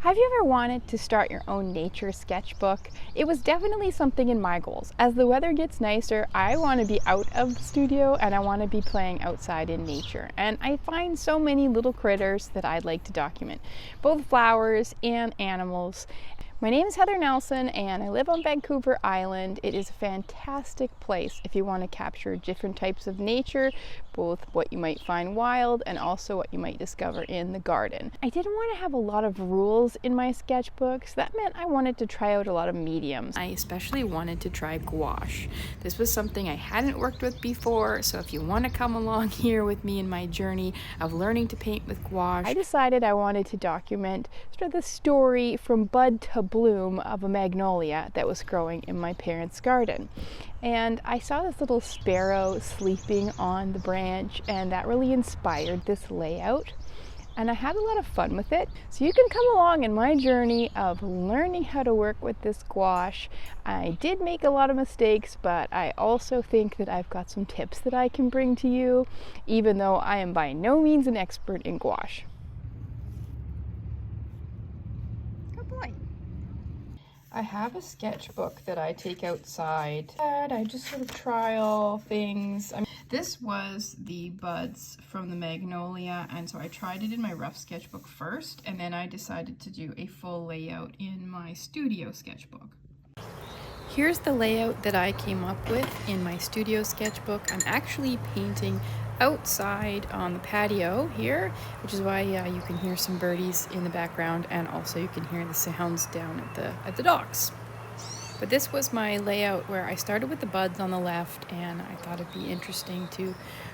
Have you ever wanted to start your own nature sketchbook? It was definitely something in my goals. As the weather gets nicer, I want to be out of the studio and I want to be playing outside in nature. And I find so many little critters that I'd like to document, both flowers and animals. My name is Heather Nelson and I live on Vancouver Island. It is a fantastic place if you want to capture different types of nature, both what you might find wild and also what you might discover in the garden. I didn't want to have a lot of rules in my sketchbooks. That meant I wanted to try out a lot of mediums. I especially wanted to try gouache. This was something I hadn't worked with before, so if you want to come along here with me in my journey of learning to paint with gouache, I decided I wanted to document sort of the story from bud to bloom of a magnolia that was growing in my parents' garden. And I saw this little sparrow sleeping on the branch, and that really inspired this layout. And I had a lot of fun with it. So you can come along in my journey of learning how to work with this gouache. I did make a lot of mistakes, but I also think that I've got some tips that I can bring to you, even though I am by no means an expert in gouache. Good boy. I have a sketchbook that I take outside and I just sort of trial things. This was the buds from the magnolia, and so I tried it in my rough sketchbook first, and then I decided to do a full layout in my studio sketchbook. Here's the layout that I came up with in my studio sketchbook. I'm actually painting outside on the patio here, which is why you can hear some birdies in the background, and also you can hear the sounds down at the docks. But this was my layout where I started with the buds on the left, and I thought it'd be interesting to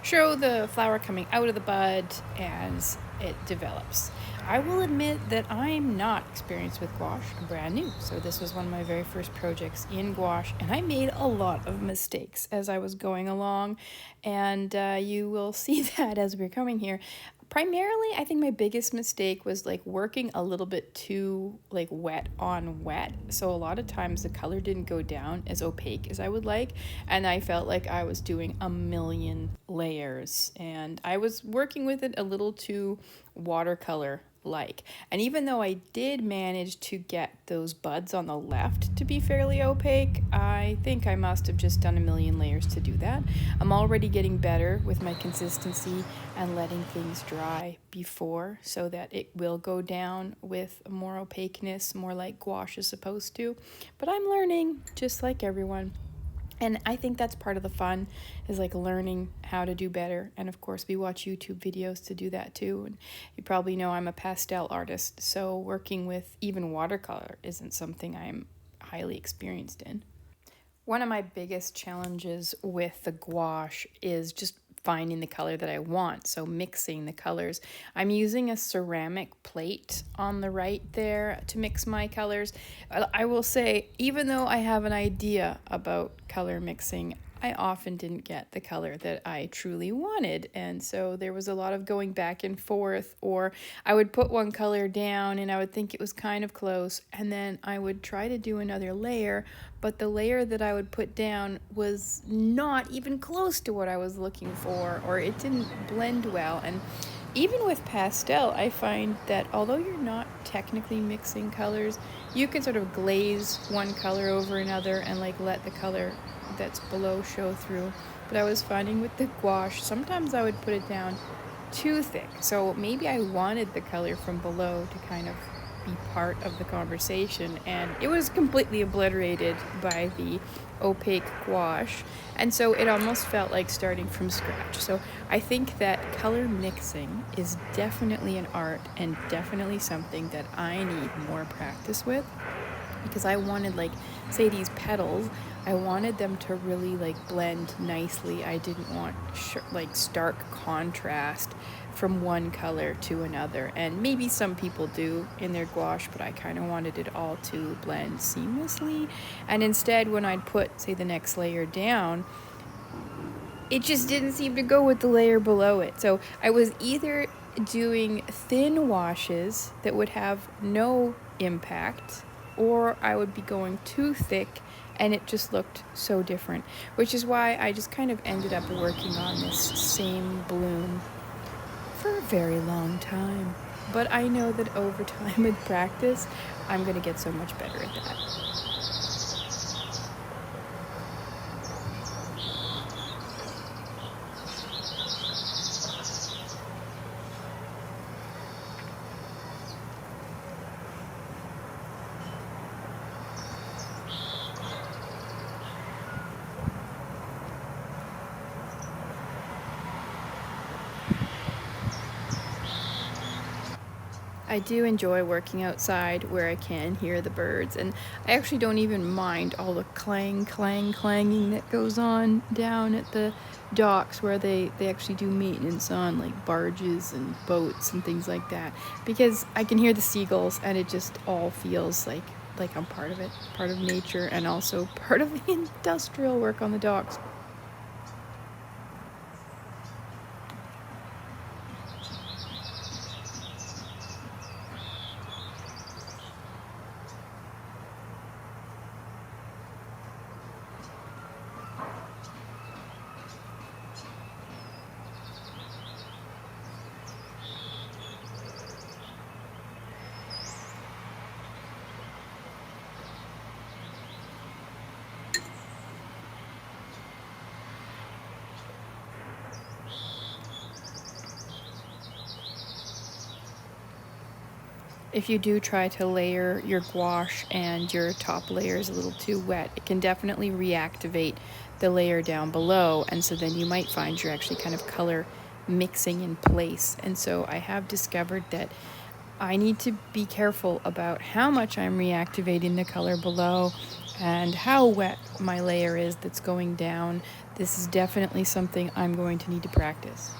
show the flower coming out of the bud as it develops. I will admit that I'm not experienced with gouache. I'm brand new, so this was one of my very first projects in gouache, and I made a lot of mistakes as I was going along, and you will see that as we're coming here. Primarily, I think my biggest mistake was working a little bit too wet on wet. So a lot of times the color didn't go down as opaque as I would like, and I felt like I was doing a million layers, and I was working with it a little too watercolor like. And even though I did manage to get those buds on the left to be fairly opaque, I think I must have just done a million layers to do that. I'm already getting better with my consistency and letting things dry before, so that it will go down with more opaqueness, more like gouache is supposed to. But I'm learning, just like everyone. And I think that's part of the fun, is learning how to do better. And of course, we watch YouTube videos to do that too. And you probably know I'm a pastel artist, so working with even watercolor isn't something I'm highly experienced in. One of my biggest challenges with the gouache is just finding the color that I want, so mixing the colors. I'm using a ceramic plate on the right there to mix my colors. I will say, even though I have an idea about color mixing, I often didn't get the color that I truly wanted, and so there was a lot of going back and forth, or I would put one color down and I would think it was kind of close, and then I would try to do another layer, but the layer that I would put down was not even close to what I was looking for, or it didn't blend well. And even with pastel, I find that although you're not technically mixing colors, you can sort of glaze one color over another and let the color that's below show through. But I was finding with the gouache, sometimes I would put it down too thick. So maybe I wanted the color from below to kind of be part of the conversation, and it was completely obliterated by the opaque gouache, and so it almost felt like starting from scratch. So I think that color mixing is definitely an art, and definitely something that I need more practice with, because I wanted, say these petals, I wanted them to really blend nicely. I didn't want stark contrast from one color to another, and maybe some people do in their gouache, but I kind of wanted it all to blend seamlessly. And instead, when I'd put, say, the next layer down, it just didn't seem to go with the layer below it. So I was either doing thin washes that would have no impact, or I would be going too thick and it just looked so different, which is why I just kind of ended up working on this same bloom for a very long time. But I know that over time with practice, I'm going to get so much better at that. I do enjoy working outside where I can hear the birds, and I actually don't even mind all the clanging that goes on down at the docks where they actually do maintenance on like barges and boats and things like that, because I can hear the seagulls and it just all feels like I'm part of it, part of nature, and also part of the industrial work on the docks. If you do try to layer your gouache and your top layer is a little too wet, it can definitely reactivate the layer down below, and so then you might find you're actually kind of color mixing in place. And so I have discovered that I need to be careful about how much I'm reactivating the color below and how wet my layer is that's going down. This is definitely something I'm going to need to practice.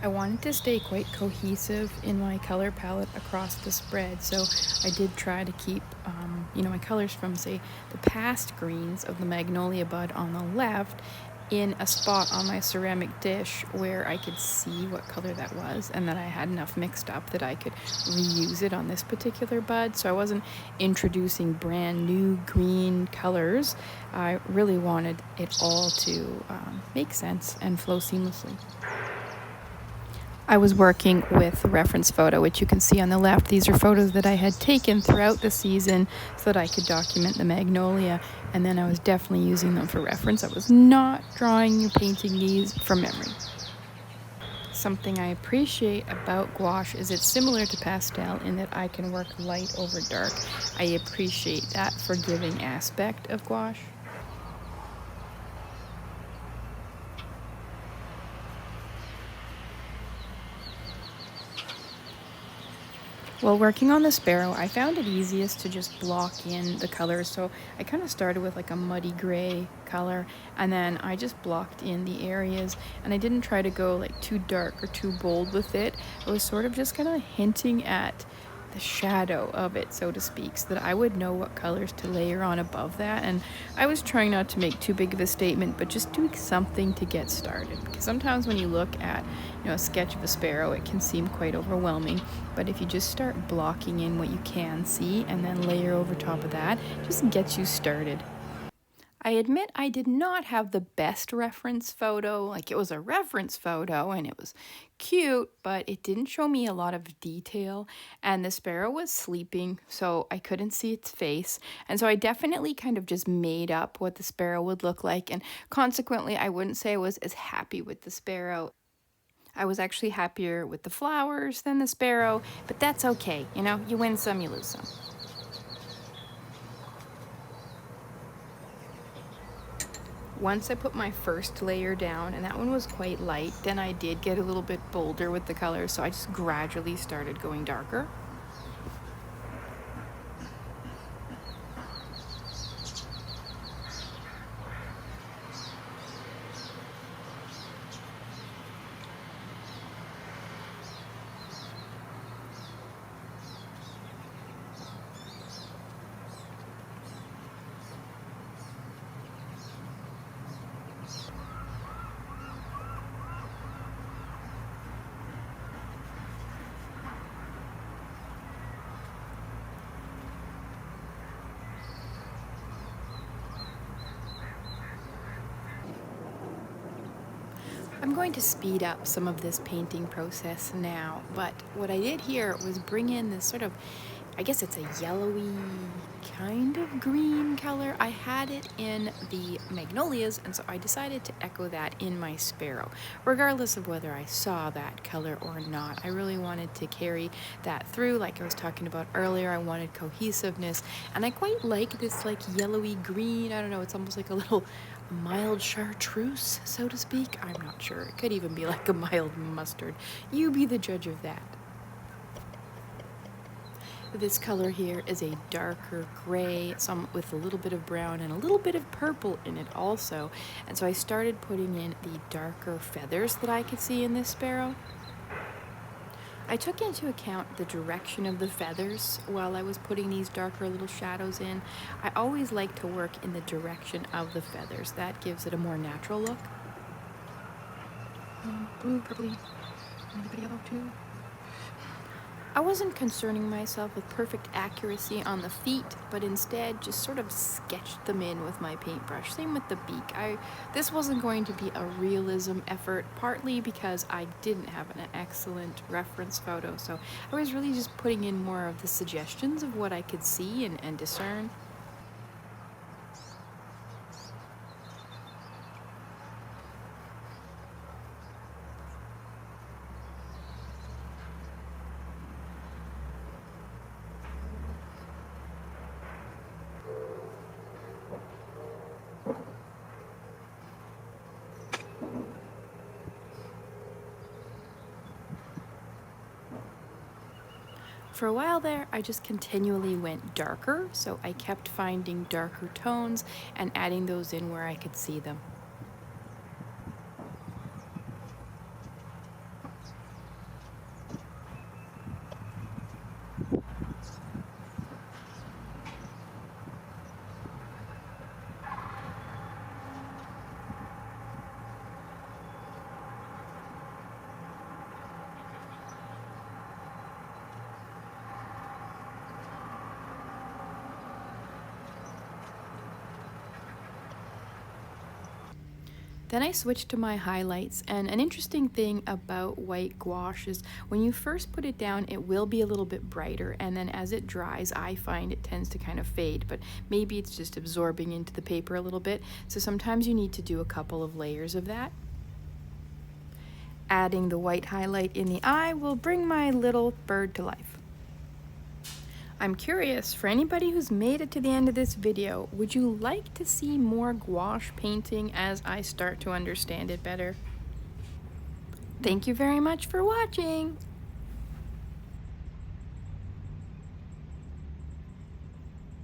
I wanted to stay quite cohesive in my color palette across the spread, so I did try to keep, my colors from, say, the past greens of the Magnolia bud on the left in a spot on my ceramic dish where I could see what color that was, and that I had enough mixed up that I could reuse it on this particular bud. So I wasn't introducing brand new green colors. I really wanted it all to make sense and flow seamlessly. I was working with a reference photo, which you can see on the left. These are photos that I had taken throughout the season so that I could document the Magnolia, and then I was definitely using them for reference. I was not drawing or painting these from memory. Something I appreciate about gouache is it's similar to pastel in that I can work light over dark. I appreciate that forgiving aspect of gouache. While working on the Sparrow, I found it easiest to just block in the colors. So I kind of started with like a muddy gray color, and then I just blocked in the areas, and I didn't try to go like too dark or too bold with it. I was sort of just kind of hinting at the shadow of it, so to speak, so that I would know what colors to layer on above that. And I was trying not to make too big of a statement, but just doing something to get started, because sometimes when you look at a sketch of a sparrow, it can seem quite overwhelming. But if you just start blocking in what you can see and then layer over top of that, it just gets you started. I admit I did not have the best reference photo. Like, it was a reference photo and it was cute, but it didn't show me a lot of detail, and the sparrow was sleeping, so I couldn't see its face. And so I definitely kind of just made up what the sparrow would look like, and consequently I wouldn't say I was as happy with the sparrow. I was actually happier with the flowers than the sparrow, but that's okay. You win some, you lose some. Once I put my first layer down, and that one was quite light, then I did get a little bit bolder with the colors, so I just gradually started going darker. I'm going to speed up some of this painting process now, but what I did here was bring in this sort of, I guess it's a yellowy kind of green color. I had it in the Magnolias, and so I decided to echo that in my Sparrow, regardless of whether I saw that color or not. I really wanted to carry that through, like I was talking about earlier. I wanted cohesiveness, and I quite like this like yellowy green. I don't know, it's almost like a little mild chartreuse, so to speak. I'm not sure. It could even be like a mild mustard. You be the judge of that. This color here is a darker gray, some with a little bit of brown and a little bit of purple in it also. And so I started putting in the darker feathers that I could see in this sparrow. I took into account the direction of the feathers while I was putting these darker little shadows in. I always like to work in the direction of the feathers. That gives it a more natural look. Blue, purpley, a little bit of yellow too. I wasn't concerning myself with perfect accuracy on the feet, but instead just sort of sketched them in with my paintbrush. Same with the beak. This wasn't going to be a realism effort, partly because I didn't have an excellent reference photo, so I was really just putting in more of the suggestions of what I could see and discern. For a while there, I just continually went darker, so I kept finding darker tones and adding those in where I could see them. Then I switched to my highlights, and an interesting thing about white gouache is when you first put it down, it will be a little bit brighter, and then as it dries, I find it tends to kind of fade, but maybe it's just absorbing into the paper a little bit, so sometimes you need to do a couple of layers of that. Adding the white highlight in the eye will bring my little bird to life. I'm curious, for anybody who's made it to the end of this video, would you like to see more gouache painting as I start to understand it better? Thank you very much for watching!